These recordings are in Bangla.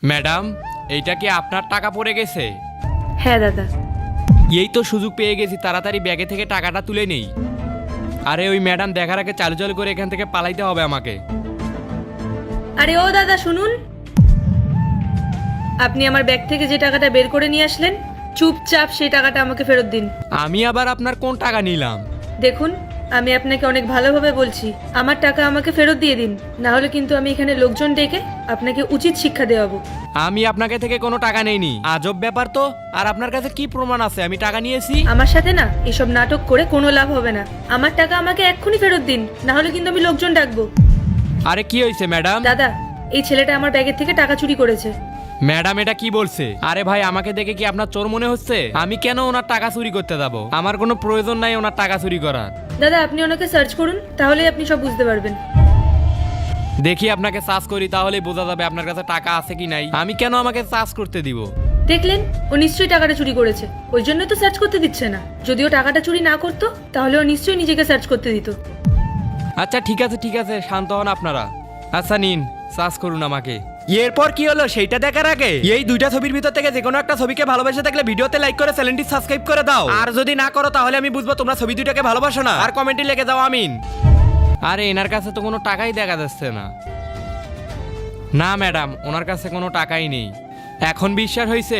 ম্যাডাম, এইটা কি আপনার টাকা পড়ে গেছে? হ্যাঁ দাদা। এই তো সুযোগ পেয়ে গেছি, তাড়াতাড়ি ব্যাগে থেকে টাকাটা তুলে নেই। আরে ওই ম্যাডাম দেখার আগে চালু চালু করে এখান থেকে পালাইতে হবে আমাকে। আরে ও দাদা শুনুন, আপনি আমার ব্যাগ থেকে যে টাকাটা বের করে নিয়ে আসলেন, চুপচাপ সেই টাকাটা আমাকে ফেরত দিন। আমি আবার আপনার কোন টাকা নিলাম? দেখুন, আমি আপনাকে অনেক ভালোভাবে বলছি, আমার টাকা আমাকে ফেরত দিয়ে দিন, না হলে কিন্তু আমি এখানে লোকজন ডেকে আপনাকে উচিত শিক্ষা দেওয়াবো। আমি আপনাকে থেকে কোনো টাকা নেইনি। আজব ব্যাপার তো। আর আপনার কাছে কি প্রমাণ আছে আমি টাকা নিয়েছি? আমার সাথে না এসব নাটক করে কোনো লাভ হবে না। আমার টাকা আমাকে এক্ষুনি ফেরত দিন, না হলে কিন্তু আমি লোকজন ডাকবো। আরে কি হয়েছে ম্যাডাম? দাদা, এই ছেলেটা আমার ব্যাগের থেকে টাকা চুরি করেছে। ম্যাডাম এটা কি বলছে? আরে ভাই, আমাকে দেখে কি আপনার চোর মনে হচ্ছে? আমি কেন ওনার টাকা চুরি করতে যাব? আমার কোনো প্রয়োজন নাই ওনার টাকা চুরি করার। দাদা, আপনি ওনাকে সার্চ করুন, তাহলেই আপনি সব বুঝতে পারবেন। দেখি আপনাকে সার্চ করি, তাহলেই বোঝা যাবে আপনার কাছে টাকা আছে কি নাই। আমি কেন আমাকে সার্চ করতে দিব? দেখলেন, ও নিশ্চয়ই টাকাটা চুরি করেছে, ওই জন্য তো সার্চ করতে দিচ্ছে না। যদিও টাকাটা চুরি না করতো, তাহলে ও নিশ্চয়ই নিজেকে সার্চ করতে দিত। আচ্ছা ঠিক আছে ঠিক আছে, শান্ত হন আপনারা। আচ্ছা নিন, সার্চ করুন আমাকে। এরপর কি হলো সেইটা দেখার আগে এই দুইটা ছবির ভিতর থেকে যে কোনো একটা ছবিকে ভালোবেসে থাকলে ভিডিওতে লাইক করে চ্যানেলটি সাবস্ক্রাইব করে দাও। আর যদি না করো তাহলে আমি বুঝবো তোমরা ছবি দুইটাকে ভালোবাসো না। আর কমেন্টে লিখে দাও আমিন। আরে এনার কাছে তো কোনো টাকাই দেখা যাচ্ছে না। না ম্যাডাম, ওনার কাছে কোনো টাকাই নেই। এখন বিশ্বাস হয়েছে?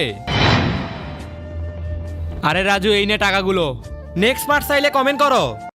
আরে রাজু, এই নে টাকাগুলো। নেক্সট পার্ট চাইলে কমেন্ট করো।